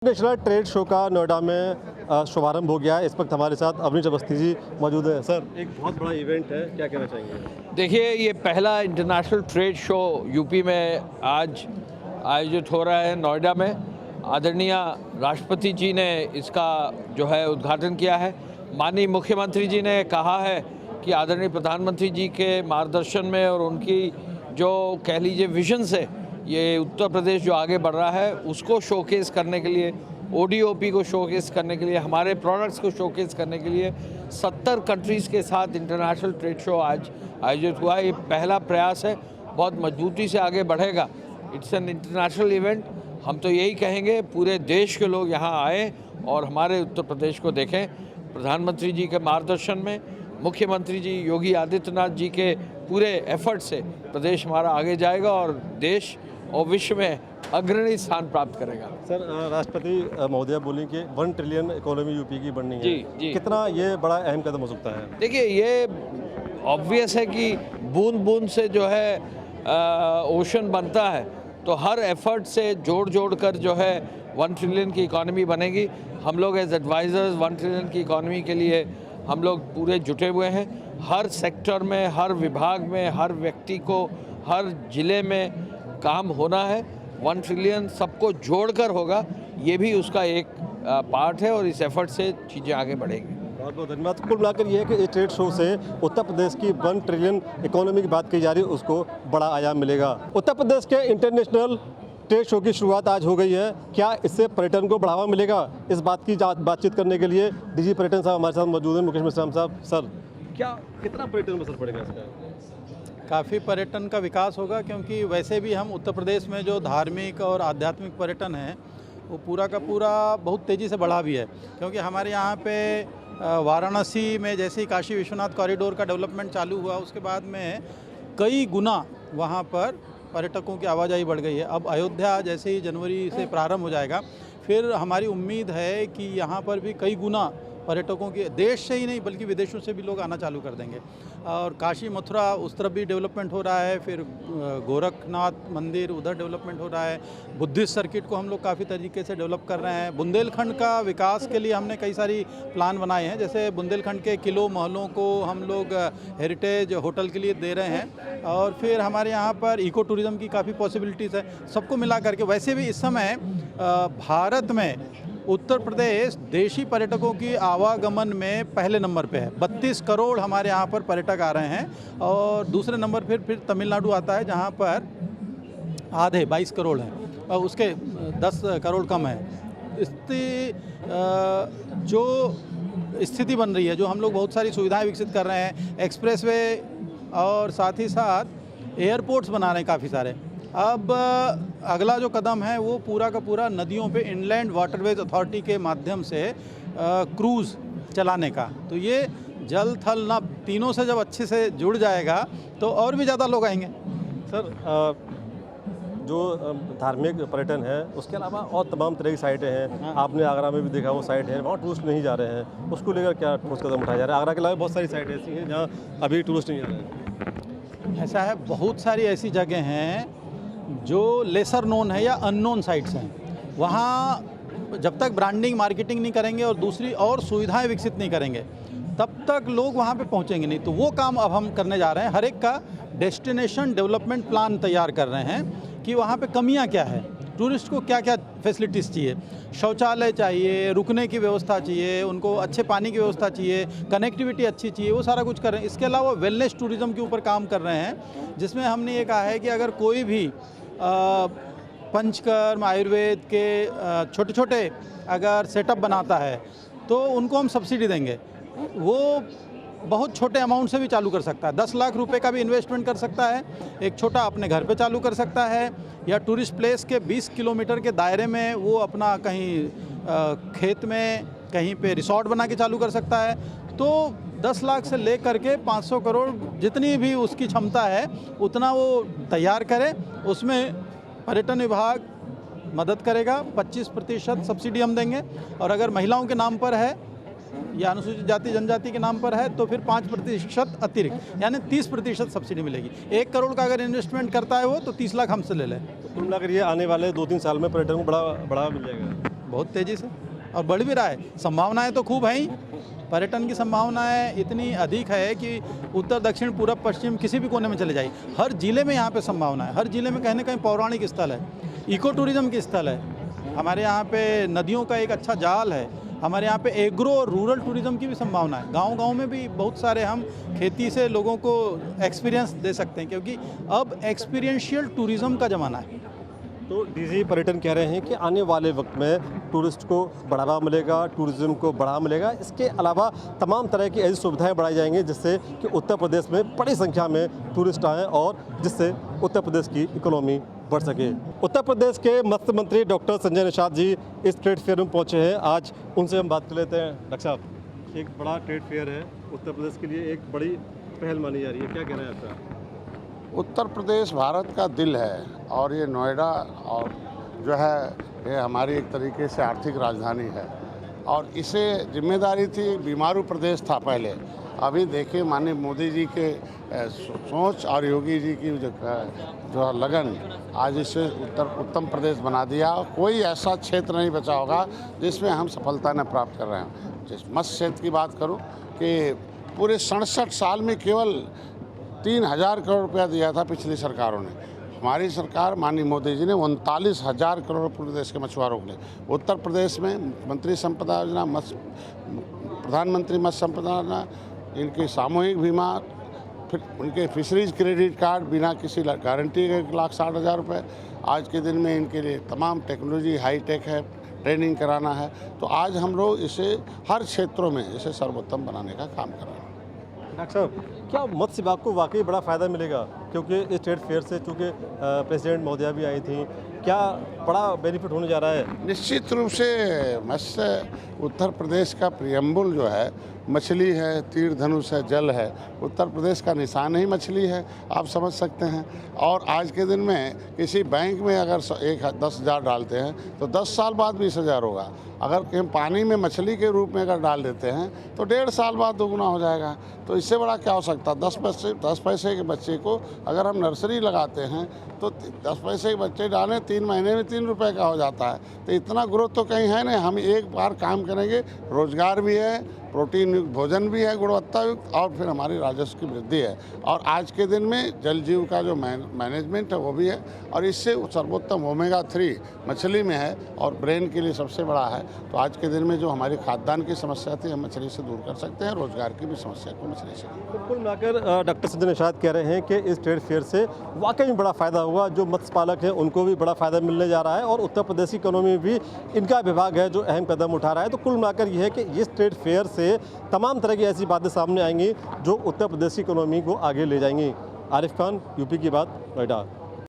National trade show का नोएडा में शुभारंभ हो गया है। इस वक्त हमारे साथ अवनीश अवस्थी जी मौजूद है। सर, एक बहुत बड़ा इवेंट है, क्या कहना चाहेंगे? देखिए, ये पहला इंटरनेशनल ट्रेड शो यूपी में आज आयोजित हो रहा है नोएडा में। आदरणीय राष्ट्रपति जी ने इसका जो है उद्घाटन किया है। माननीय मुख्यमंत्री जी ने कहा है कि आदरणीय प्रधानमंत्री जी के मार्गदर्शन में और उनकी जो कह लीजिए विजन से ये उत्तर प्रदेश जो आगे बढ़ रहा है उसको शोकेस करने के लिए, ओडीओपी को शोकेस करने के लिए, हमारे प्रोडक्ट्स को शोकेस करने के लिए 70 कंट्रीज़ के साथ इंटरनेशनल ट्रेड शो आज आयोजित हुआ है। ये पहला प्रयास है, बहुत मजबूती से आगे बढ़ेगा। It's an international event. हम तो यही कहेंगे पूरे देश के लोग यहाँ आए और हमारे उत्तर प्रदेश को देखें। प्रधानमंत्री जी के मार्गदर्शन में, मुख्यमंत्री जी योगी आदित्यनाथ जी के पूरे एफर्ट से प्रदेश हमारा आगे जाएगा और देश और विश्व में अग्रणी स्थान प्राप्त करेगा। सर, राष्ट्रपति महोदया बोली कि 1 ट्रिलियन इकोनॉमी यूपी की बननी है। जी। कितना ये बड़ा अहम कदम हो सकता है? देखिए, ये ऑब्वियस है कि बूंद बूंद से जो है ओशन बनता है, तो हर एफर्ट से जोड़ कर जो है 1 ट्रिलियन की इकॉनमी बनेगी। हम लोग एज एडवाइज़र्स 1 ट्रिलियन की इकॉनमी के लिए हम लोग पूरे जुटे हुए हैं। हर सेक्टर में, हर विभाग में, हर व्यक्ति को, हर जिले में काम होना है। 1 ट्रिलियन सबको जोड़कर होगा, ये भी उसका एक पार्ट है और इस एफर्ट से चीज़ें आगे बढ़ेंगी। बहुत बहुत धन्यवाद। कुल मिलाकर ये है कि इस ट्रेड शो से उत्तर प्रदेश की 1 ट्रिलियन इकोनॉमी की बात की जा रही है, उसको बड़ा आयाम मिलेगा। उत्तर प्रदेश के इंटरनेशनल ट्रेड शो की शुरुआत आज हो गई है। क्या इससे पर्यटन को बढ़ावा मिलेगा? इस बात की बातचीत करने के लिए डीजी पर्यटन साहब हमारे साथ मौजूद हैं, मुकेश मिश्रा साहब। सर, कितना पर्यटन में असर पड़ेगा इसका? काफ़ी पर्यटन का विकास होगा, क्योंकि वैसे भी हम उत्तर प्रदेश में जो धार्मिक और आध्यात्मिक पर्यटन है वो पूरा का पूरा बहुत तेज़ी से बढ़ा भी है। क्योंकि हमारे यहाँ पे वाराणसी में जैसे ही काशी विश्वनाथ कॉरिडोर का डेवलपमेंट चालू हुआ, उसके बाद में कई गुना वहाँ पर पर्यटकों की आवाजाही बढ़ गई है। अब अयोध्या जैसे ही जनवरी से प्रारंभ हो जाएगा, फिर हमारी उम्मीद है कि यहाँ पर भी कई गुना पर्यटकों के देश से ही नहीं बल्कि विदेशों से भी लोग आना चालू कर देंगे। और काशी मथुरा उस तरफ भी डेवलपमेंट हो रहा है, फिर गोरखनाथ मंदिर उधर डेवलपमेंट हो रहा है। बुद्धिस्ट सर्किट को हम लोग काफ़ी तरीके से डेवलप कर रहे हैं। बुंदेलखंड का विकास के लिए हमने कई सारी प्लान बनाए हैं। जैसे बुंदेलखंड के किलों महलों को हम लोग हेरिटेज होटल के लिए दे रहे हैं, और फिर हमारे यहाँ पर इको टूरिज़्म की काफ़ी पॉसिबिलिटीज़ है। सबको मिला करके वैसे भी इस समय भारत में उत्तर प्रदेश देशी पर्यटकों की आवागमन में पहले नंबर पे है। 32 करोड़ हमारे यहाँ पर पर्यटक आ रहे हैं, और दूसरे नंबर फिर तमिलनाडु आता है, जहाँ पर आधे 22 करोड़ हैं और उसके 10 करोड़ कम है। जो स्थिति बन रही है, जो हम लोग बहुत सारी सुविधाएं विकसित कर रहे हैं, एक्सप्रेसवे और साथ ही साथ एयरपोर्ट्स बना रहे हैं काफ़ी सारे। अब अगला जो कदम है वो पूरा का पूरा नदियों पे इनलैंड वाटरवेज अथॉरिटी के माध्यम से क्रूज़ चलाने का। तो ये जल थल नभ तीनों से जब अच्छे से जुड़ जाएगा तो और भी ज़्यादा लोग आएंगे। सर, जो धार्मिक पर्यटन है उसके अलावा और तमाम तरह की साइटें हैं। आपने आगरा में भी देखा वो साइट है, वहाँ टूरिस्ट नहीं जा रहे हैं, उसको लेकर क्या ठोस कदम उठाया जा रहा है? आगरा के अलावा बहुत सारी साइटें ऐसी हैं जहाँ अभी टूरिस्ट नहीं आ रहे हैं। ऐसा है, बहुत सारी ऐसी जगह हैं जो लेसर नोन है या अननोन साइट्स हैं। वहाँ जब तक ब्रांडिंग मार्केटिंग नहीं करेंगे और दूसरी और सुविधाएं विकसित नहीं करेंगे, तब तक लोग वहाँ पे पहुँचेंगे नहीं। तो वो काम अब हम करने जा रहे हैं। हर एक का डेस्टिनेशन डेवलपमेंट प्लान तैयार कर रहे हैं कि वहाँ पे कमियाँ क्या है, टूरिस्ट को क्या क्या फैसिलिटीज़ चाहिए। शौचालय चाहिए, रुकने की व्यवस्था चाहिए, उनको अच्छे पानी की व्यवस्था चाहिए, कनेक्टिविटी अच्छी चाहिए, वो सारा कुछ कर रहे हैं। इसके अलावा वेलनेस टूरिज़्म के ऊपर काम कर रहे हैं, जिसमें हमने ये कहा है कि अगर कोई भी पंचकर्म आयुर्वेद के छोटे छोटे अगर सेटअप बनाता है तो उनको हम सब्सिडी देंगे। वो बहुत छोटे अमाउंट से भी चालू कर सकता है। 10 लाख रुपए का भी इन्वेस्टमेंट कर सकता है, एक छोटा अपने घर पे चालू कर सकता है, या टूरिस्ट प्लेस के 20 किलोमीटर के दायरे में वो अपना कहीं खेत में कहीं पे रिसोर्ट बना के चालू कर सकता है। तो 10 लाख से ले करके 500 करोड़ जितनी भी उसकी क्षमता है उतना वो तैयार करे। उसमें पर्यटन विभाग मदद करेगा, 25% सब्सिडी हम देंगे, और अगर महिलाओं के नाम पर है या अनुसूचित जाति जनजाति के नाम पर है तो फिर 5% अतिरिक्त, यानी 30% सब्सिडी मिलेगी। 1 करोड़ का अगर इन्वेस्टमेंट करता है वो, तो 30 लाख हमसे ले ले। तो कुल मिलाकर ये आने वाले 2-3 साल में पर्यटन को बड़ा बढ़ावा मिल जाएगा। बहुत तेज़ी से, और बढ़ भी रहा है। संभावनाएं तो खूब हैं ही, पर्यटन की संभावनाएं इतनी अधिक है कि उत्तर दक्षिण पूर्व पश्चिम किसी भी कोने में चले जाइए, हर जिले में यहाँ पे संभावना है। हर जिले में कहीं ना कहीं पौराणिक स्थल है, इको टूरिज्म की स्थल है, हमारे यहाँ पे नदियों का एक अच्छा जाल है, हमारे यहाँ पे एग्रो और रूरल टूरिज्म की भी संभावना है। गांव-गांव में भी बहुत सारे हम खेती से लोगों को एक्सपीरियंस दे सकते हैं, क्योंकि अब एक्सपीरियंशियल टूरिज्म का ज़माना है। तो डीजी पर्यटन कह रहे हैं कि आने वाले वक्त में टूरिस्ट को बढ़ावा मिलेगा, टूरिज्म को बढ़ावा मिलेगा। इसके अलावा तमाम तरह की ऐसी सुविधाएं बढ़ाई जाएंगी जिससे कि उत्तर प्रदेश में बड़ी संख्या में टूरिस्ट आएँ और जिससे उत्तर प्रदेश की इकोनॉमी बढ़ सके। उत्तर प्रदेश के मत्स्य मंत्री डॉक्टर संजय निषाद जी इस ट्रेड फेयर में पहुंचे हैं। आज उनसे हम बात कर लेते हैं। डॉक्टर साहब, एक बड़ा ट्रेड फेयर है, उत्तर प्रदेश के लिए एक बड़ी पहल मानी जा रही है, क्या कहना है आपका? उत्तर प्रदेश भारत का दिल है और ये नोएडा और जो है ये हमारी एक तरीके से आर्थिक राजधानी है, और इसे जिम्मेदारी थी, बीमारू प्रदेश था पहले। अभी देखिए माननीय मोदी जी के सोच और योगी जी की जो लगन, आज इसे उत्तम प्रदेश बना दिया। कोई ऐसा क्षेत्र नहीं बचा होगा जिसमें हम सफलता न प्राप्त कर रहे हैं। जिस मत्स्य क्षेत्र की बात करूं कि पूरे 67 साल में केवल 3000 करोड़ रुपया दिया था पिछली सरकारों ने। हमारी सरकार माननीय मोदी जी ने 39,000 करोड़ पूरे देश के मछुआरों के लिए। उत्तर प्रदेश में मंत्री संपदा योजना, प्रधानमंत्री मत्स्य संपदा योजना, इनकी सामूहिक बीमा, फिर उनके फिशरीज क्रेडिट कार्ड बिना किसी गारंटी के 1,60,000 रुपये। आज के दिन में इनके लिए तमाम टेक्नोलॉजी हाईटेक है, ट्रेनिंग कराना है। तो आज हम लोग इसे हर क्षेत्रों में इसे सर्वोत्तम बनाने का काम कर रहे हैं। डॉक्टर साहब, क्या मत्स्य विभाग को वाकई बड़ा फ़ायदा मिलेगा? क्योंकि इस ट्रेड फेयर से चूँकि प्रेसिडेंट महोदया भी आई थी, क्या बड़ा बेनिफिट होने जा रहा है? निश्चित रूप से मत्स्य उत्तर प्रदेश का प्रियम्बुल जो है, मछली है, तीर धनुष है, जल है। उत्तर प्रदेश का निशान ही मछली है, आप समझ सकते हैं। और आज के दिन में किसी बैंक में अगर 10,000 डालते हैं तो 10 साल बाद 20,000 होगा। अगर हम पानी में मछली के रूप में अगर डाल देते हैं तो 1.5 साल बाद दोगुना हो जाएगा। तो इससे बड़ा क्या हो सकता है? 10 पैसे के बच्चे को अगर हम नर्सरी लगाते हैं तो 10 पैसे के बच्चे डालें, 3 महीने में 3 रुपये का हो जाता है। तो इतना ग्रोथ तो कहीं है नहीं। हम एक बार काम करेंगे, रोजगार भी है, प्रोटीन युक्त भोजन भी है, गुणवत्ता युक्त, और फिर हमारी राजस्व की वृद्धि है। और आज के दिन में जल जीव का जो मैनेजमेंट है वो भी है, और इससे सर्वोत्तम ओमेगा 3 मछली में है और ब्रेन के लिए सबसे बड़ा है। तो आज के दिन में जो हमारी खाद्यान्न की समस्या थी, हम मछली से दूर कर सकते हैं, रोजगार की भी समस्या को मछली से। कुल मिलाकर डॉक्टर संजय निषाद कह रहे हैं कि इस ट्रेड फेयर से वाकई में बड़ा फ़ायदा हुआ। जो मत्स्य पालक हैं उनको भी बड़ा फ़ायदा मिलने जा रहा है और उत्तर प्रदेश की इकोनॉमी में भी इनका विभाग है जो अहम कदम उठा रहा है। तो कुल मिलाकर यह है कि इस ट्रेड फेयर से तमाम तरह की ऐसी बातें सामने आएंगी जो उत्तर प्रदेश की इकोनॉमी को आगे ले जाएंगी। आरिफ खान, यूपी की बात, नोएडा।